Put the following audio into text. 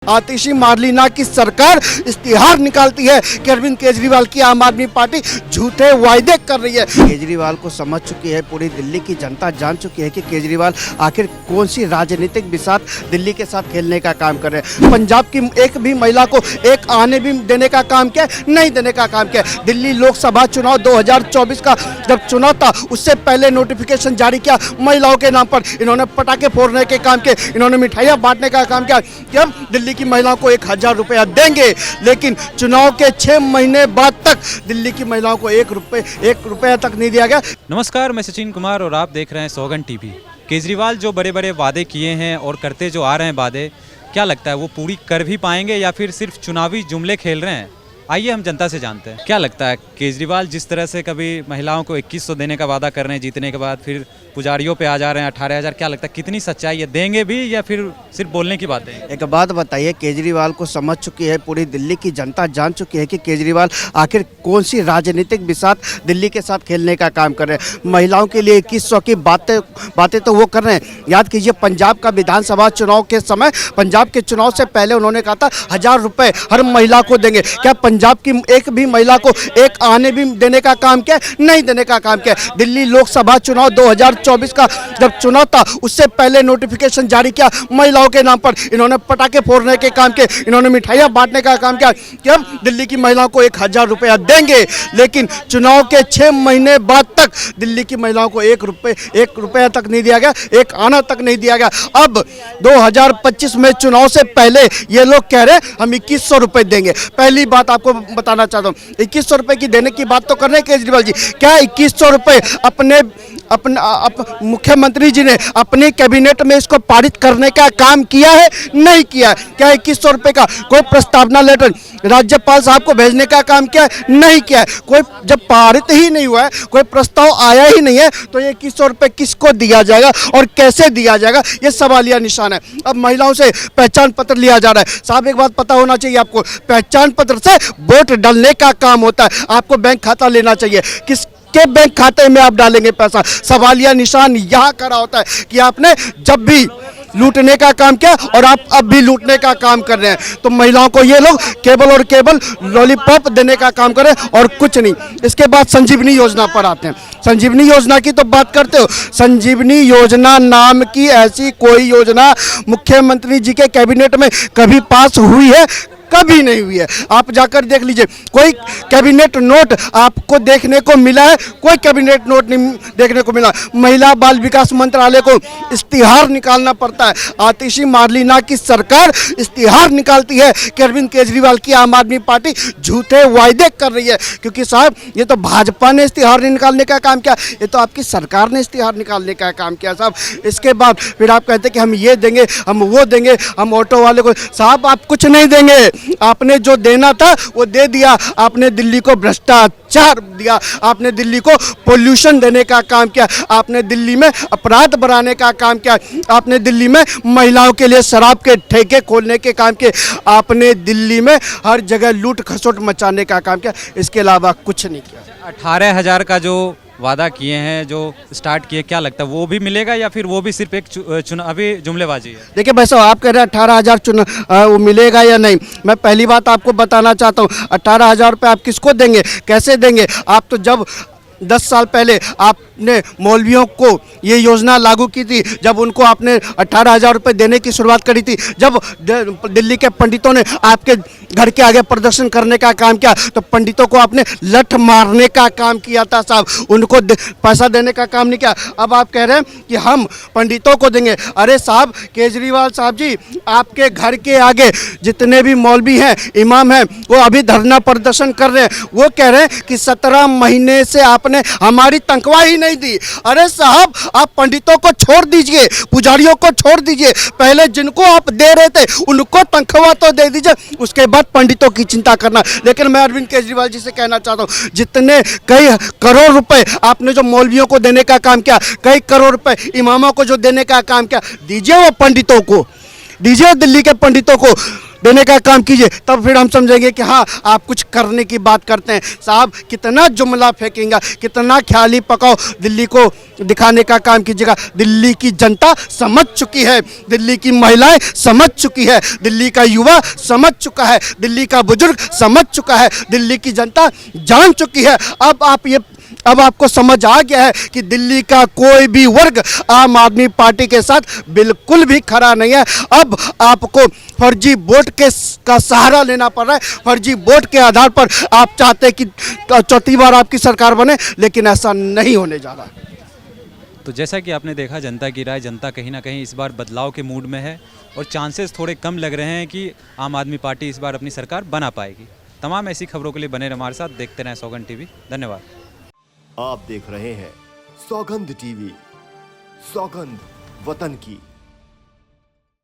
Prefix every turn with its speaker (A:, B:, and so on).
A: आतिशी मार्लिना की सरकार इश्तिहार निकालती है कि अरविंद केजरीवाल की आम आदमी पार्टी झूठे वायदे कर रही है। केजरीवाल को समझ चुकी है, पूरी दिल्ली की जनता जान चुकी है कि केजरीवाल आखिर कौन सी राजनीतिक बिसात दिल्ली के साथ खेलने का काम कर रहे हैं। पंजाब की एक भी महिला को एक आने भी देने का काम किया, नहीं देने का काम किया। दिल्ली लोकसभा चुनाव 2024 का जब चुनाव था उससे पहले नोटिफिकेशन जारी किया महिलाओं के नाम पर। इन्होंने पटाखे फोड़ने के काम किए, इन्होंने मिठाइयाँ बांटने का काम किया कि हम दिल्ली की महिलाओं को 1000 रुपया देंगे, लेकिन चुनाव के 6 महीने बाद तक दिल्ली की महिलाओं को 1 रुपया तक नहीं दिया गया।
B: नमस्कार, मैं सचिन कुमार और आप देख रहे हैं सौगंध टीवी। केजरीवाल जो बड़े बड़े वादे किए हैं और करते जो आ रहे हैं वादे, क्या लगता है वो पूरी कर भी पाएंगे या फिर सिर्फ चुनावी जुमले खेल रहे हैं? आइए हम जनता से जानते हैं। क्या लगता है केजरीवाल जिस तरह से कभी महिलाओं को 2100 देने का वादा कर रहे हैं जीतने के बाद, फिर पुजारियों पे आ जा रहे हैं 18,000, क्या लगता है कितनी सच्चाई है? देंगे भी या फिर सिर्फ बोलने की बातें?
A: एक बात बताइए, केजरीवाल को समझ चुकी है, पूरी दिल्ली की जनता जान चुकी है कि केजरीवाल आखिर कौन सी राजनीतिक बिसात दिल्ली के साथ खेलने का काम कर रहे हैं। महिलाओं के लिए 2100 की बातें तो वो कर रहे हैं। याद कीजिए, पंजाब का विधानसभा चुनाव के समय, पंजाब के चुनाव से पहले उन्होंने कहा था 1000 रुपये हर महिला को देंगे। क्या पंजाब की एक भी महिला को एक आने भी देने का काम किया, नहीं देने का काम किया। दिल्ली लोकसभा चुनाव 2024 का जब चुनाव था उससे पहले नोटिफिकेशन जारी किया महिलाओं के नाम पर। इन्होंने पटाखे फोड़ने के काम किए, इन्होंने मिठाइयाँ बांटने का काम किया कि हम दिल्ली की महिलाओं को 1000 रुपया देंगे, लेकिन चुनाव के 6 महीने बाद तक दिल्ली की महिलाओं को 1 रुपया तक नहीं दिया गया, एक आना तक नहीं दिया गया। अब 2025 में चुनाव से पहले ये लोग कह रहे हैं हम 2100 रुपये देंगे। पहली बात आपको बताना चाहता हूँ, 2100 रुपये की देने की बात तो कर रहे हैं केजरीवाल जी। क्या 2100 रुपये अपने मुख्यमंत्री जी ने अपने कैबिनेट में इसको पारित करने का काम किया है? नहीं किया। क्या 2100 रुपये का कोई प्रस्तावना लेटर राज्यपाल साहब को भेजने का काम किया है? नहीं किया। कोई जब पारित ही नहीं हुआ है, कोई प्रस्ताव आया ही नहीं है, तो ये 2100 रुपये किसको दिया जाएगा और कैसे दिया जाएगा, ये सवालिया निशान है। अब महिलाओं से पहचान पत्र लिया जा रहा है। साहब, एक बात पता होना चाहिए आपको, पहचान पत्र से वोट डालने का काम होता है। आपको बैंक खाता लेना चाहिए, के बैंक खाते में आप डालेंगे पैसा। सवालिया निशान यहाँ खड़ा होता है कि आपने जब भी लूटने का काम किया और आप अब भी लूटने का काम कर रहे हैं। तो महिलाओं को ये लोग केवल और केवल लॉलीपॉप देने का काम करें और कुछ नहीं। इसके बाद संजीवनी योजना पर आते हैं। संजीवनी योजना की तो बात करते हो, संजीवनी योजना नाम की ऐसी कोई योजना मुख्यमंत्री जी के कैबिनेट में कभी पास हुई है? कभी नहीं हुई है। आप जाकर देख लीजिए, कोई कैबिनेट नोट आपको देखने को मिला है? कोई कैबिनेट नोट नहीं देखने को मिला। महिला बाल विकास मंत्रालय को इश्तिहार निकालना पड़ता है। आतिशी मार्लिना की सरकार इश्तिहार निकालती है कि अरविंद केजरीवाल की आम आदमी पार्टी झूठे वायदे कर रही है। क्योंकि साहब, ये तो भाजपा ने इश्तिहार निकालने का काम किया, ये तो आपकी सरकार ने इश्तिहार निकालने का काम किया साहब। इसके बाद फिर आप कहते हैं कि हम ये देंगे, हम वो देंगे, हम ऑटो वाले को। साहब, आप कुछ नहीं देंगे। आपने जो देना था वो दे दिया। आपने दिल्ली को भ्रष्टाचार दिया, आपने दिल्ली को पोल्यूशन देने का काम किया, आपने दिल्ली में अपराध बढ़ाने का काम किया, आपने दिल्ली में महिलाओं के लिए शराब के ठेके खोलने के काम किए, आपने दिल्ली में हर जगह लूट खसोट मचाने का काम किया। इसके अलावा कुछ नहीं किया।
B: 18,000 का जो वादा किए हैं, जो स्टार्ट किए, क्या लगता है वो भी मिलेगा या फिर वो भी सिर्फ एक अभी जुमलेबाजी है?
A: देखिए भाई साहब, आप कह रहे हैं 18,000 वो मिलेगा या नहीं। मैं पहली बात आपको बताना चाहता हूँ, 18,000 रुपये आप किसको देंगे, कैसे देंगे? आप तो जब 10 साल पहले आपने मौलवियों को ये योजना लागू की थी, जब उनको आपने 18,000 रुपये देने की शुरुआत करी थी, जब दिल्ली के पंडितों ने आपके घर के आगे प्रदर्शन करने का काम किया, तो पंडितों को आपने लठ मारने का काम किया था साहब, उनको पैसा देने का काम नहीं किया। अब आप कह रहे हैं कि हम पंडितों को देंगे। अरे साहब, केजरीवाल साहब जी, आपके घर के आगे जितने भी मौलवी हैं, इमाम हैं, वो अभी धरना प्रदर्शन कर रहे हैं। वो कह रहे हैं कि 17 महीने से आपने हमारी तनख्वाह ही नहीं दी। अरे साहब, आप पंडितों को छोड़ दीजिए, पुजारियों को छोड़ दीजिए, पहले जिनको आप दे रहे थे उनको तनख्वाह तो दे दीजिए, उसके बाद पंडितों की चिंता करना। लेकिन मैं अरविंद केजरीवाल जी से कहना चाहता हूँ, जितने कई करोड़ रुपए आपने जो मौलवियों को देने का काम किया, कई करोड़ रुपए इमामों को जो देने का काम किया, दीजिए वो पंडितों को, दीजिए दिल्ली के पंडितों को। देने का काम कीजिए, तब फिर हम समझेंगे कि हाँ आप कुछ करने की बात करते हैं। साहब कितना जुमला फेंकेंगे, कितना ख्याली पकाओ, दिल्ली को दिखाने का काम कीजिएगा। दिल्ली की जनता समझ चुकी है, दिल्ली की महिलाएं समझ चुकी है, दिल्ली का युवा समझ चुका है, दिल्ली का बुजुर्ग समझ चुका है, दिल्ली की जनता जान चुकी है। अब आपको समझ आ गया है कि दिल्ली का कोई भी वर्ग आम आदमी पार्टी के साथ बिल्कुल भी खड़ा नहीं है। अब आपको फर्जी वोट का सहारा लेना पड़ रहा है। फर्जी वोट के आधार पर आप चाहते हैं कि चौथी बार आपकी सरकार बने, लेकिन ऐसा नहीं होने जा रहा।
B: तो जैसा कि आपने देखा जनता की राय, जनता कहीं ना कहीं इस बार बदलाव के मूड में है और चांसेस थोड़े कम लग रहे हैं कि आम आदमी पार्टी इस बार अपनी सरकार बना पाएगी। तमाम ऐसी खबरों के लिए बने रहे हमारे साथ, देखते रहें सौगंध टीवी। धन्यवाद।
C: आप देख रहे हैं सौगंध टीवी, सौगंध वतन की।